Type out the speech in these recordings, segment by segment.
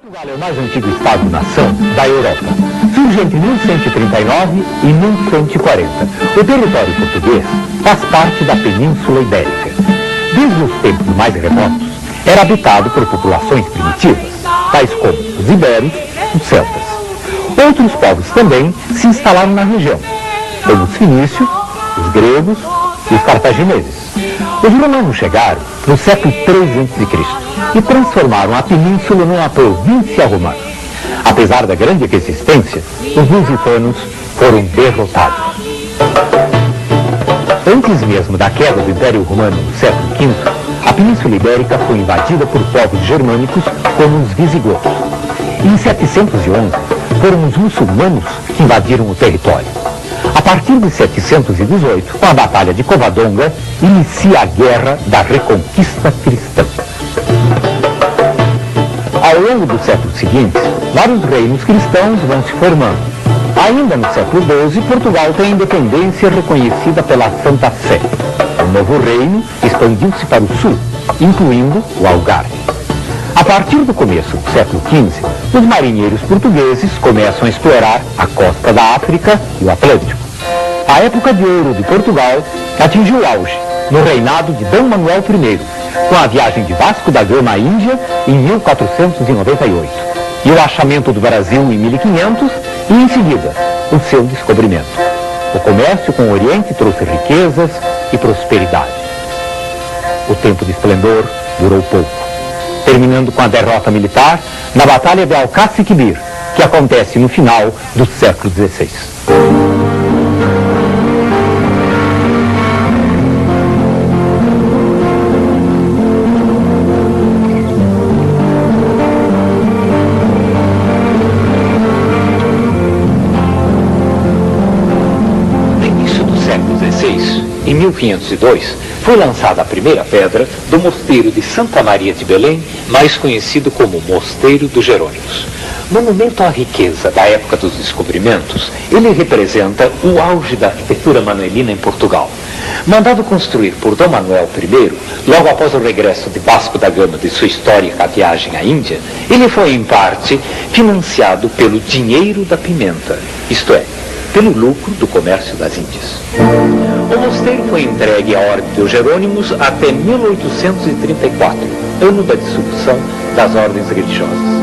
Portugal é o mais antigo Estado-nação da Europa. Surge entre 1139 e 1140. O território português faz parte da Península Ibérica. Desde os tempos mais remotos, era habitado por populações primitivas, tais como os ibéricos e os celtas. Outros povos também se instalaram na região, como os fenícios, os gregos e os cartagineses. Os romanos chegaram no século III a.C. e transformaram a península numa província romana. Apesar da grande resistência, os lusitanos foram derrotados. Antes mesmo da queda do Império Romano no século V, a Península Ibérica foi invadida por povos germânicos como os visigodos. Em 711, foram os muçulmanos que invadiram o território. A partir de 718, com a Batalha de Covadonga, inicia a Guerra da Reconquista Cristã. Ao longo dos séculos seguintes, vários reinos cristãos vão se formando. Ainda no século XII, Portugal tem a independência reconhecida pela Santa Sé. O novo reino expandiu-se para o sul, incluindo o Algarve. A partir do começo do século XV, os marinheiros portugueses começam a explorar a costa da África e o Atlântico. A época de ouro de Portugal atingiu o auge no reinado de D. Manuel I, com a viagem de Vasco da Gama à Índia em 1498, e o achamento do Brasil em 1500 e, em seguida, o seu descobrimento. O comércio com o Oriente trouxe riquezas e prosperidade. O tempo de esplendor durou pouco, terminando com a derrota militar na Batalha de Alcácer Quibir, que acontece no final do século XVI. Em 1502, foi lançada a primeira pedra do mosteiro de Santa Maria de Belém, mais conhecido como Mosteiro dos Jerônimos. Monumento à riqueza da época dos descobrimentos, ele representa o auge da arquitetura manuelina em Portugal. Mandado construir por D. Manuel I, logo após o regresso de Vasco da Gama de sua histórica viagem à Índia, ele foi, em parte, financiado pelo dinheiro da pimenta, isto é, pelo lucro do comércio das Índias. O mosteiro foi entregue à Ordem dos Jerônimos até 1834, ano da dissolução das ordens religiosas.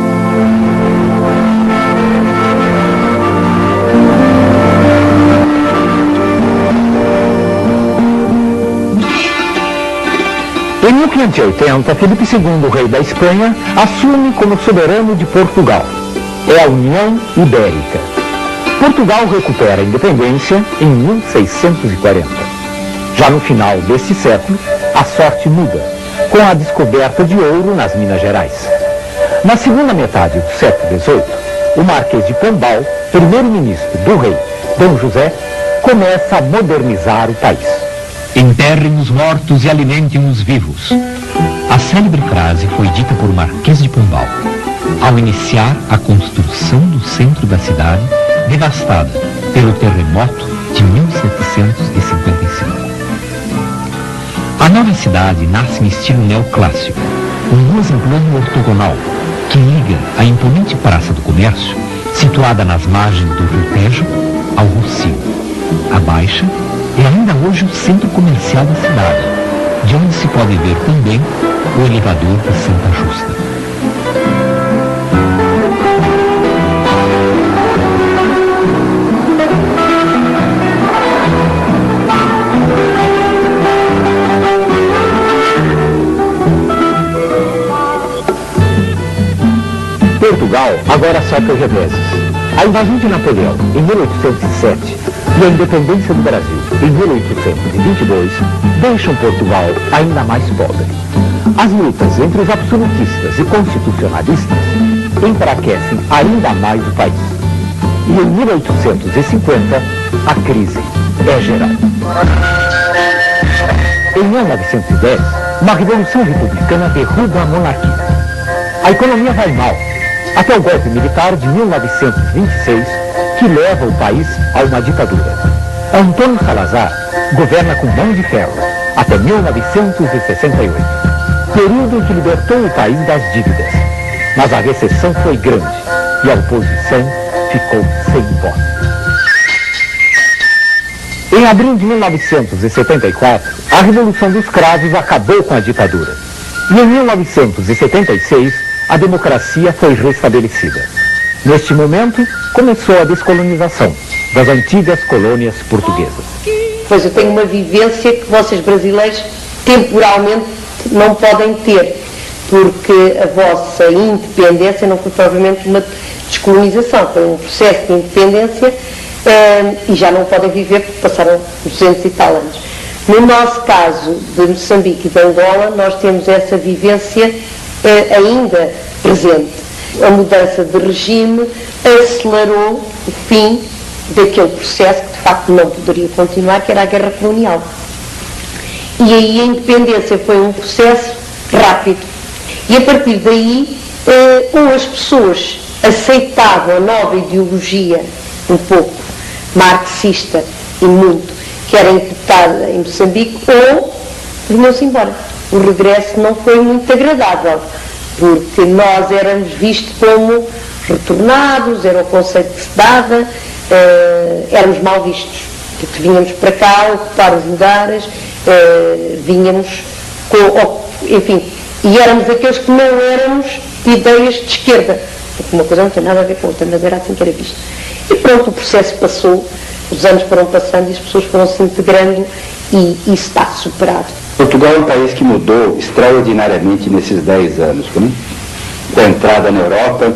Em 1580, Filipe II, rei da Espanha, assume como soberano de Portugal. É a União Ibérica. Portugal recupera a independência em 1640. Já no final deste século, a sorte muda, com a descoberta de ouro nas Minas Gerais. Na segunda metade do século XVIII, o Marquês de Pombal, primeiro-ministro do rei Dom José, começa a modernizar o país. Enterrem os mortos e alimentem os vivos. A célebre frase foi dita por Marquês de Pombal ao iniciar a construção do centro da cidade, devastada pelo terremoto de 1755. A nova cidade nasce em estilo neoclássico, com ruas em plano ortogonal, que liga a imponente Praça do Comércio, situada nas margens do Rio Tejo, ao Rocio. A Baixa é ainda hoje o centro comercial da cidade, de onde se pode ver também o elevador de Santa Justa. Portugal agora sofre reveses. A invasão de Napoleão em 1807 e a independência do Brasil em 1822 deixam Portugal ainda mais pobre. As lutas entre os absolutistas e constitucionalistas enfraquecem ainda mais o país. E em 1850, a crise é geral. Em 1910, uma revolução republicana derruba a monarquia. A economia vai mal, até o golpe militar de 1926, que leva o país a uma ditadura. Antônio Salazar governa com mão de ferro até 1968, período em que libertou o país das dívidas. mas a recessão foi grande e a oposição ficou sem voz. Em abril de 1974, a Revolução dos Cravos acabou com a ditadura. E em 1976, a democracia foi restabelecida. Neste momento, começou a descolonização das antigas colônias portuguesas. Pois eu tenho uma vivência que vocês brasileiros temporalmente não podem ter, porque a vossa independência não foi provavelmente uma descolonização, foi um processo de independência e já não podem viver porque passaram 200 e tal anos. No nosso caso de Moçambique e de Angola, nós temos essa vivência ainda presente. A mudança de regime acelerou o fim daquele processo que de facto não poderia continuar, que era a guerra colonial. E aí a independência foi um processo rápido. E a partir daí, ou as pessoas aceitavam a nova ideologia, um pouco marxista e muito, que era imputada em Moçambique, ou vinham-se embora. O regresso não foi muito agradável, porque nós éramos vistos como retornados, era o conceito que se dava, éramos mal vistos, porque vinhamos para cá ocupar os lugares, vinhamos enfim, e éramos aqueles que não éramos de ideias de esquerda, porque uma coisa não tem nada a ver com outra, mas era assim que era visto. E pronto, o processo passou, os anos foram passando e as pessoas foram se integrando e isso está superado. Portugal é um país que mudou extraordinariamente nesses 10 anos, com a entrada na Europa,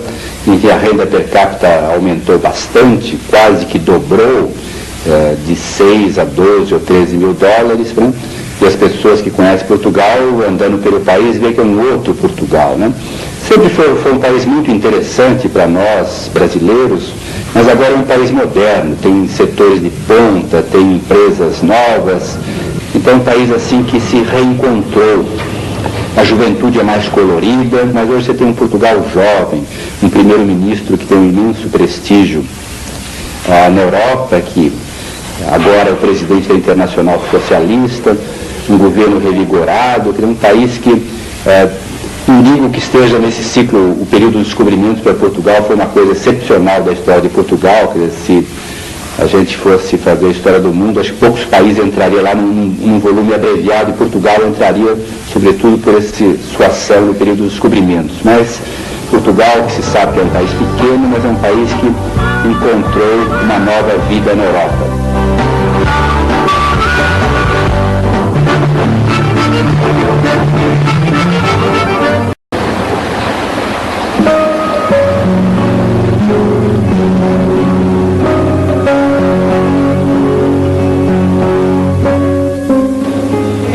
em que a renda per capita aumentou bastante, quase que dobrou, de 6 a 12 ou 13 mil dólares, e as pessoas que conhecem Portugal, andando pelo país, veem que é um outro Portugal, né? Sempre foi um país muito interessante para nós, brasileiros, mas agora é um país moderno, tem setores de ponta, tem empresas novas, então é um país assim que se reencontrou. A juventude é mais colorida, mas hoje você tem um Portugal jovem, um primeiro-ministro que tem um imenso prestígio na Europa, que agora é o presidente da Internacional Socialista, um governo revigorado, que é um país que, não digo que esteja nesse ciclo, o período do descobrimento para Portugal foi uma coisa excepcional da história de Portugal, quer dizer, se a gente fosse fazer a história do mundo, acho que poucos países entrariam lá num volume abreviado, e Portugal entraria, sobretudo, por sua ação no período dos descobrimentos. Mas Portugal, que se sabe que é um país pequeno, mas é um país que encontrou uma nova vida na Europa.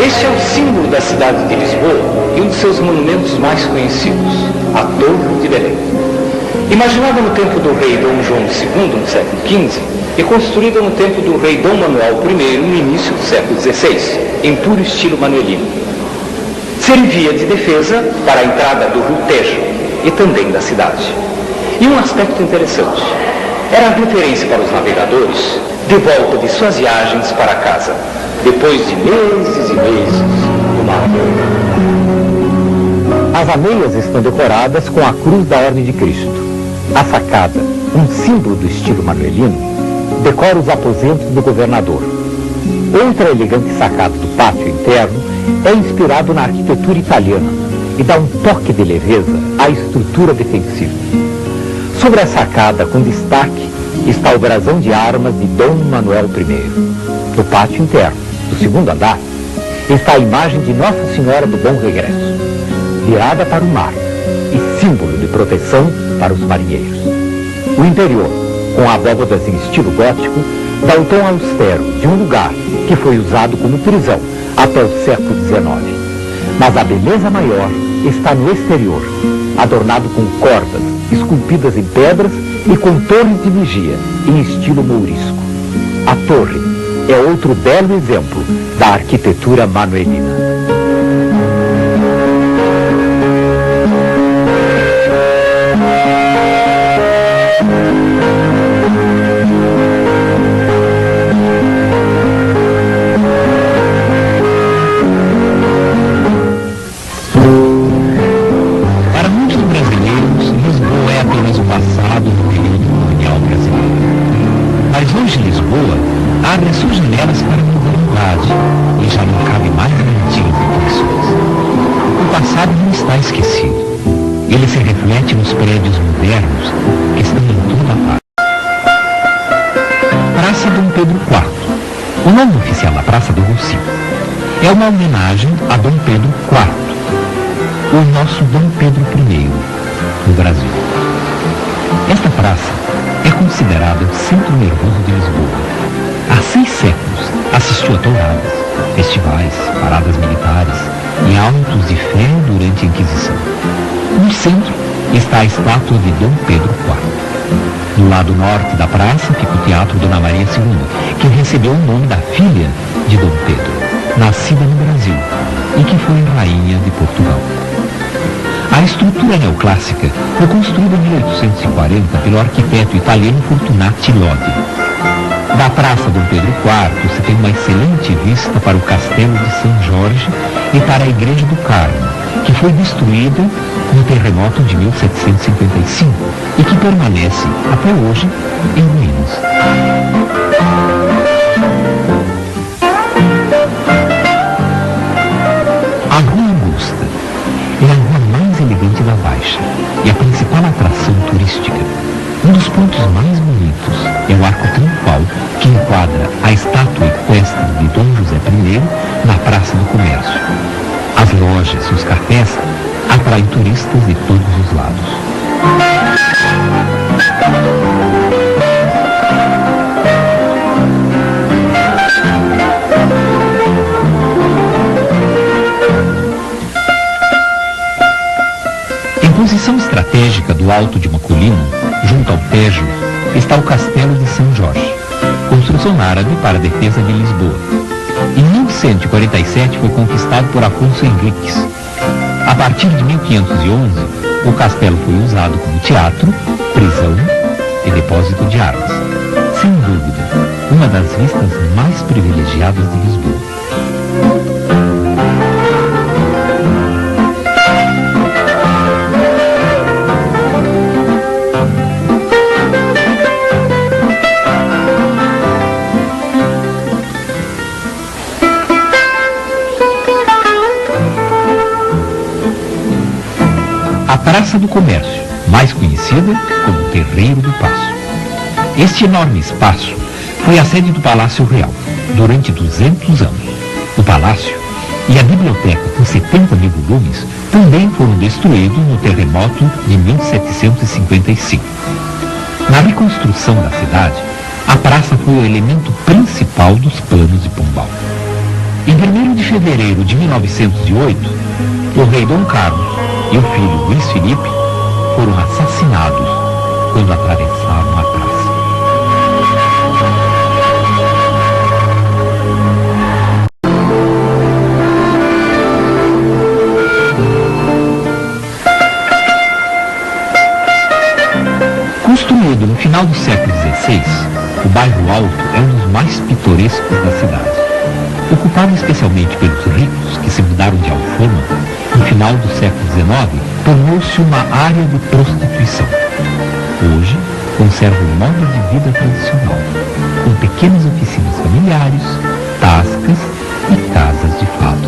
Este é o símbolo da cidade de Lisboa e um de seus monumentos mais conhecidos, a Torre de Belém. Imaginada no tempo do rei Dom João II, no século XV, e construída no tempo do rei Dom Manuel I, no início do século XVI, em puro estilo manuelino. Servia de defesa para a entrada do rio Tejo e também da cidade. E um aspecto interessante, era a referência para os navegadores de volta de suas viagens para casa, depois de meses e meses no mar. As ameias estão decoradas com a cruz da Ordem de Cristo. A sacada, um símbolo do estilo manuelino, decora os aposentos do governador. Outra elegante sacada do pátio interno é inspirado na arquitetura italiana e dá um toque de leveza à estrutura defensiva. Sobre a sacada, com destaque, está o brasão de armas de Dom Manuel I. No pátio interno, do segundo andar, está a imagem de Nossa Senhora do Bom Regresso, virada para o mar e símbolo de proteção para os marinheiros. O interior, com abóbadas em estilo gótico, dá o tom austero de um lugar que foi usado como prisão até o século XIX. Mas a beleza maior está no exterior, adornado com cordas esculpidas em pedras e com torres de vigia em estilo mourisco. A torre é outro belo exemplo da arquitetura manuelina. Para muitos brasileiros, Hoje Lisboa abre as suas janelas para a modernidade e já não cabe mais nas antigas intenções. O passado não está esquecido. Ele se reflete nos prédios modernos que estão em toda a parte. Praça Dom Pedro IV. O nome oficial da Praça do Rossio é uma homenagem a Dom Pedro IV, o nosso Dom Pedro I no Brasil. Esta praça é considerada o centro nervoso de Lisboa. Há 6 séculos assistiu a touradas, festivais, paradas militares e autos de fé durante a Inquisição. No centro está a estátua de Dom Pedro IV. No lado norte da praça fica o Teatro Dona Maria II, que recebeu o nome da filha de Dom Pedro, nascida no Brasil e que foi rainha de Portugal. A estrutura neoclássica foi construída em 1840 pelo arquiteto italiano Fortunati Lodi. Da Praça Dom Pedro IV se tem uma excelente vista para o Castelo de São Jorge e para a Igreja do Carmo, que foi destruída no terremoto de 1755 e que permanece até hoje em ruínas. A Rua Augusta é a rua mais elegante da Baixa e a principal atração turística. Um dos pontos mais bonitos é o Arco Triunfal, que enquadra a estátua equestre de Dom José I na Praça do Comércio. As lojas e os cafés atraem turistas de todos os lados. Em posição estratégica do alto de uma colina, junto ao Tejo, está o Castelo de São Jorge, construção árabe para a defesa de Lisboa. Em 1147 foi conquistado por Afonso Henriques. A partir de 1511, o castelo foi usado como teatro, prisão e depósito de armas. Sem dúvida, uma das vistas mais privilegiadas de Lisboa. Praça do Comércio, mais conhecida como Terreiro do Paço. Este enorme espaço foi a sede do Palácio Real durante 200 anos. O palácio e a biblioteca, com 70 mil volumes, também foram destruídos no terremoto de 1755. Na reconstrução da cidade, a praça foi o elemento principal dos planos de Pombal. Em 1º de fevereiro de 1908, o rei Dom Carlos e o filho Luís Felipe foram assassinados quando atravessavam a praça. Construído no final do século XVI, o bairro Alto é um dos mais pitorescos da cidade. Ocupado especialmente pelos ricos que se mudaram de Alfama, no final do século XIX, tornou-se uma área de prostituição. Hoje, conserva o modo de vida tradicional, com pequenas oficinas familiares, tascas e casas de fado.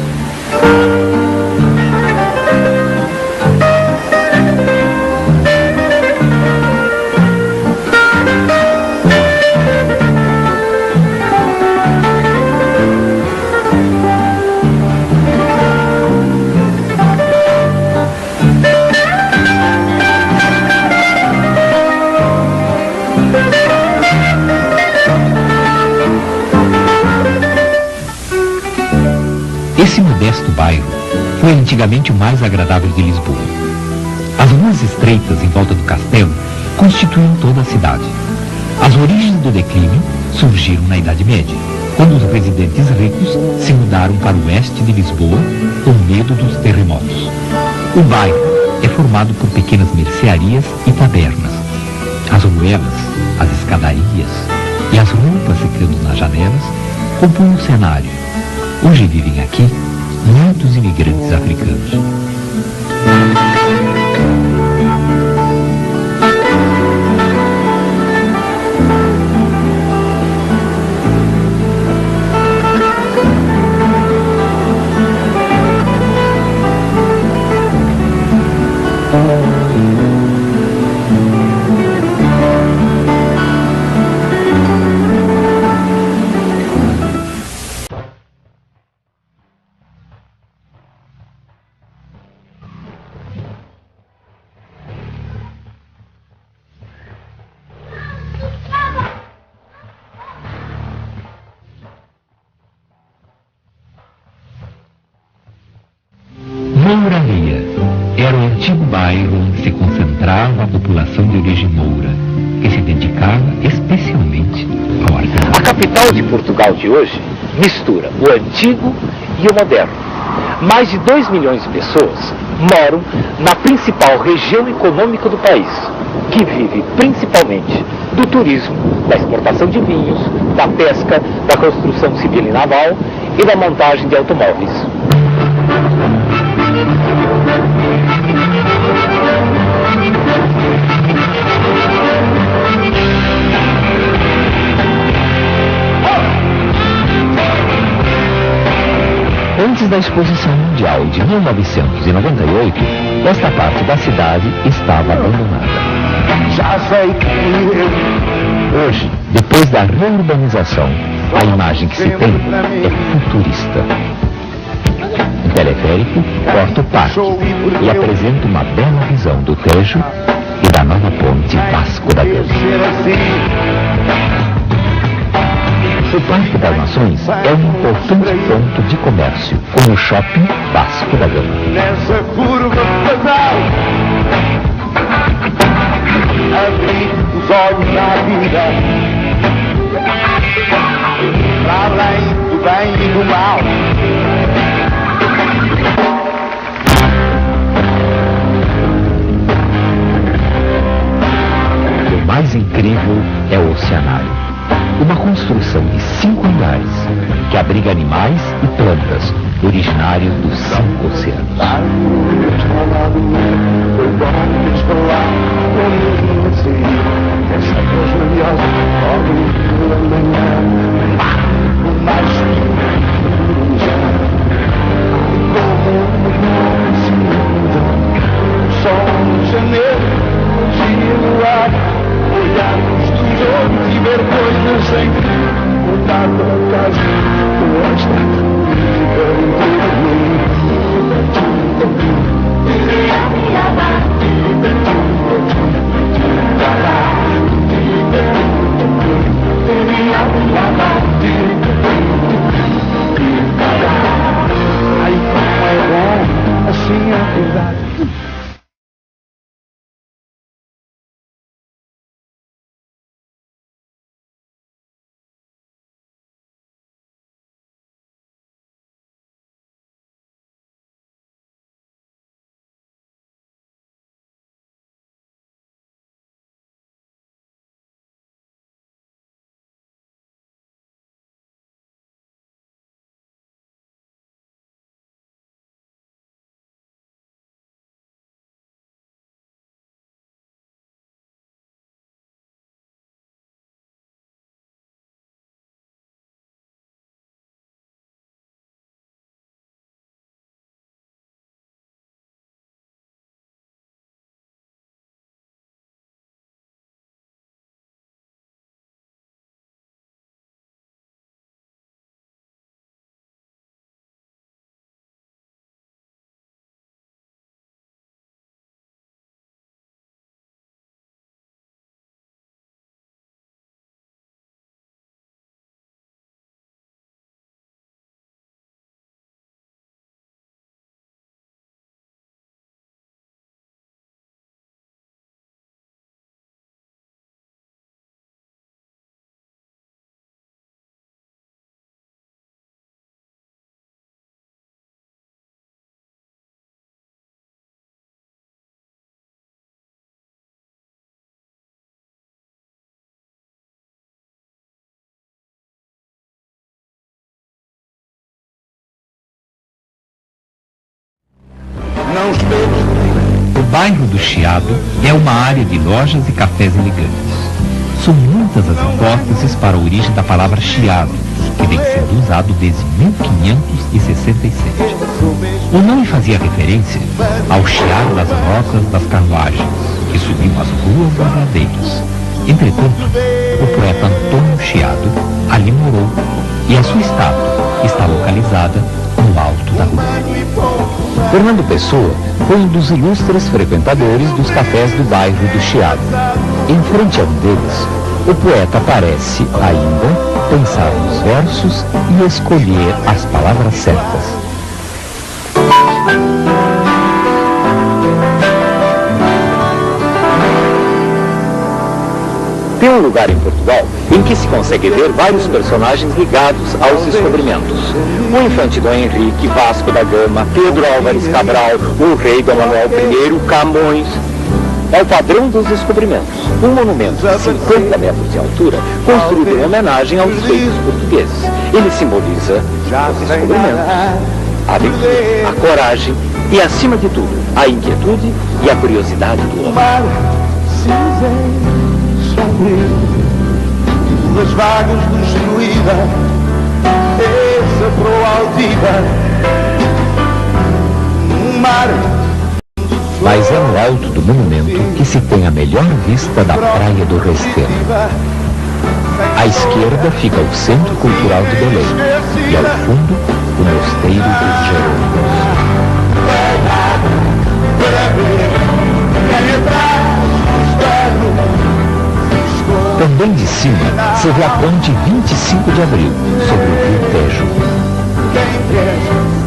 Esse modesto bairro foi antigamente o mais agradável de Lisboa. As ruas estreitas em volta do castelo constituíam toda a cidade. As origens do declínio surgiram na Idade Média, quando os residentes ricos se mudaram para o oeste de Lisboa com medo dos terremotos. O bairro é formado por pequenas mercearias e tabernas. As ruelas, as escadarias e as roupas secando nas janelas compõem o cenário. Hoje vivem aqui muitos imigrantes africanos. Moraria era o antigo bairro onde se concentrava a população de origem moura, que se dedicava especialmente ao artesanato. A capital de Portugal de hoje mistura o antigo e o moderno. Mais de 2 milhões de pessoas moram na principal região econômica do país, que vive principalmente do turismo, da exportação de vinhos, da pesca, da construção civil e naval e da montagem de automóveis. Antes da Exposição Mundial de 1998, esta parte da cidade estava abandonada. Já sei que Hoje, depois da reurbanização, a imagem que se tem é futurista. Um teleférico corta o parque e apresenta uma bela visão do Tejo e da nova ponte Vasco da Gama. O Parque das Nações é um importante ponto de comércio, com o Shopping Vasco da Gama. Nessa curva fatal, abri os olhos à vida, para além do bem e do mal. O mais incrível é o oceanário. Uma construção de 5 andares que abriga animais e plantas originários dos 5 oceanos. Olharmos dos outros e ver coisas sem fim. Voltar para casa, gosta ai, como é bom, assim é verdade. O bairro do Chiado é uma área de lojas e cafés elegantes. São muitas as hipóteses para a origem da palavra chiado, que vem sendo usado desde 1567. O nome fazia referência ao chiado das rocas das carruagens, que subiam as ruas dos ladeiros. Entretanto, o poeta Antônio Chiado ali morou e a sua estátua está localizada no alto da rua. Fernando Pessoa foi um dos ilustres frequentadores dos cafés do bairro do Chiado. Em frente a um deles, o poeta parece ainda pensar nos versos e escolher as palavras certas. um lugar em Portugal em que se consegue ver vários personagens ligados aos descobrimentos. O infante Dom Henrique, Vasco da Gama, Pedro Álvares Cabral, o rei Dom Manuel I, Camões. É o padrão dos descobrimentos. Um monumento de 50 metros de altura, construído em homenagem aos feitos portugueses. Ele simboliza os descobrimentos, a aventura, a coragem e, acima de tudo, a inquietude e a curiosidade do homem. Das vagas destruída, essa proa altiva, mar. Mas é no alto do monumento que se tem a melhor vista da praia do Restelo. À esquerda fica o Centro Cultural de Belém e ao fundo o Mosteiro dos Jerônimos. Também de cima se vê a ponte 25 de abril sobre o rio Tejo.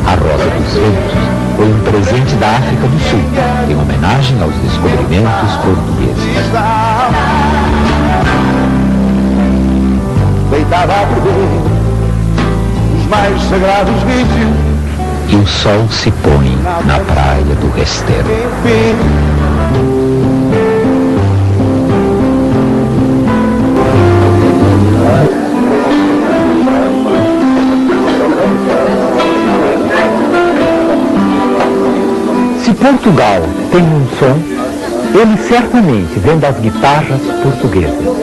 A Rosa dos Ventos foi um presente da África do Sul, em homenagem aos descobrimentos portugueses. Deitada a perder os mais sagrados vícios. E o sol se põe na praia do Restelo. Se Portugal tem um som, ele certamente vem das guitarras portuguesas.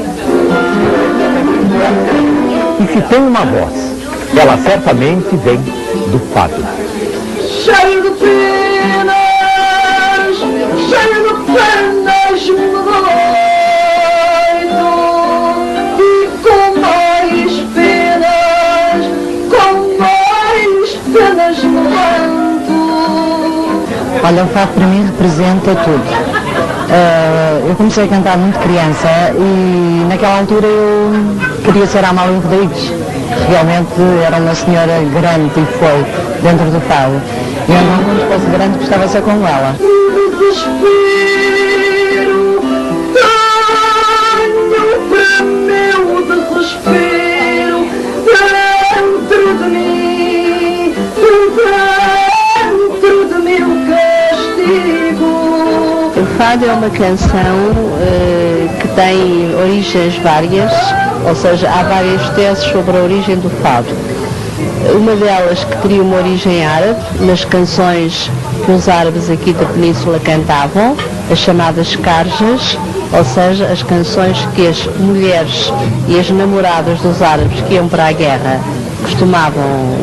E se tem uma voz, ela certamente vem do fado. Cheio de penas, cheio de penas, e com mais penas me levanto. Olha, o fado para mim representa tudo. Eu comecei a cantar muito criança e naquela altura eu queria ser a Amália Rodrigues. Realmente era uma senhora grande e foi dentro do fado. E então, quando fosse grande, gostava de ser como ela. O fado é uma canção que tem origens várias, ou seja, há várias teses sobre a origem do fado. Uma delas que teria uma origem árabe, nas canções que os árabes aqui da península cantavam, as chamadas carjas, ou seja, as canções que as mulheres e as namoradas dos árabes que iam para a guerra costumavam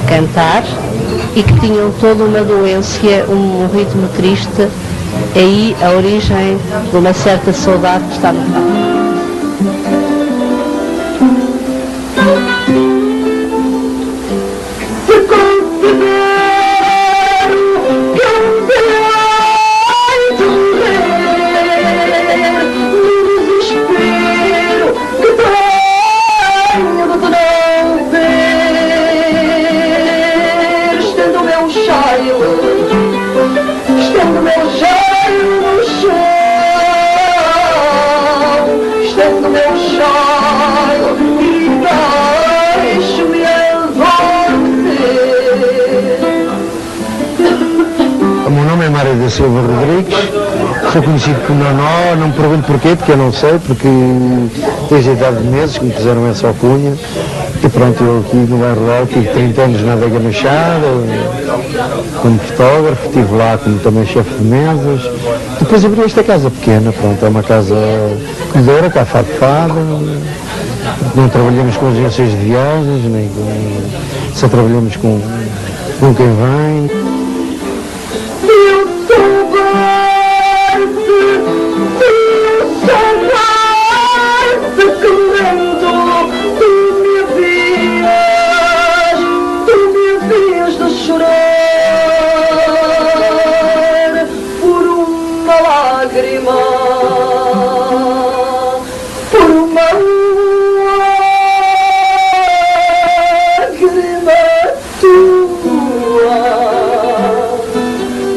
cantar e que tinham toda uma doença, um ritmo triste, aí a origem de uma certa saudade que está no fado. Silva Rodrigues, sou conhecido como Nonó, não me pergunto porquê, porque eu não sei, porque desde a idade de meses que me puseram essa alcunha, e pronto, eu aqui no bairro Alto tive 30 anos na Adega Machado, como fotógrafo, estive lá como também chefe de mesas, depois abri esta casa pequena, pronto, é uma casa cuidadora, cá fado, não trabalhamos com agências de viagens, nem com, só trabalhamos com quem vem.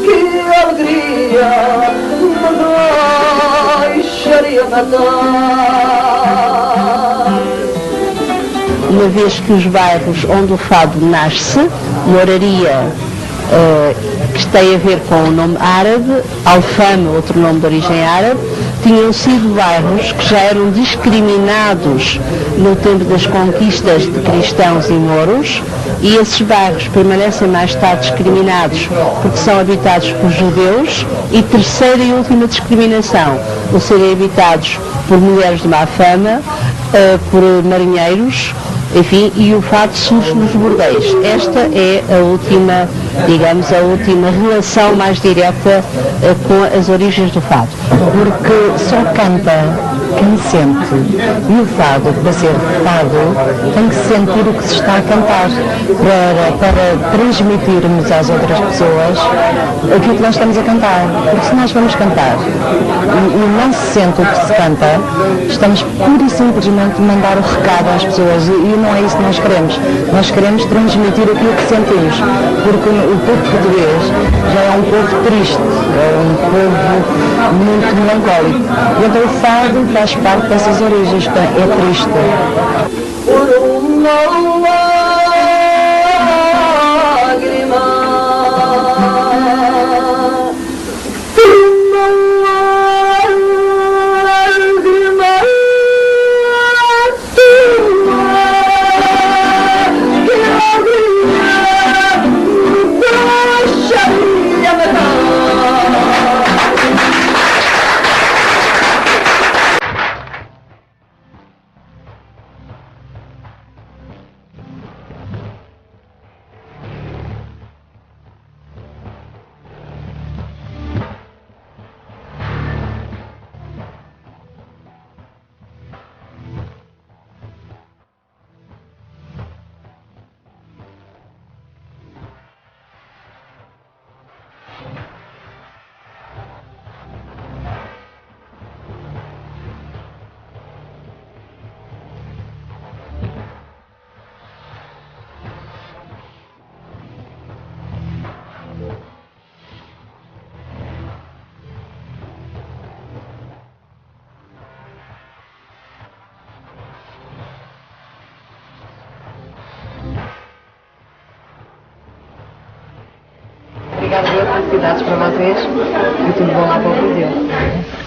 Que alegria! vez que os bairros onde o fado nasce, Moraria, que tem a ver com o nome árabe, Alfama, outro nome de origem árabe, tinham sido bairros que já eram discriminados no tempo das conquistas de cristãos e mouros, e esses bairros permanecem mais tarde discriminados porque são habitados por judeus, e terceira e última discriminação, por serem habitados por mulheres de má fama, por marinheiros, enfim, e o fado surge nos bordéis. Esta é a última, digamos, a última relação mais direta com as origens do fado. Porque só canta quem sente. E o fado, para ser fado, tem que sentir o que se está a cantar, para transmitirmos às outras pessoas aquilo que nós estamos a cantar. Porque se nós vamos cantar e não se sente o que se canta, estamos pura e simplesmente mandar o recado às pessoas, e não é isso que nós queremos. Nós queremos transmitir aquilo que sentimos, porque o povo português já é um povo triste, é um povo muito melancólico. E então o fado faz parte dessas origens, é triste. Obrigada, felicidades para vocês e tudo bom lá para o Brasil.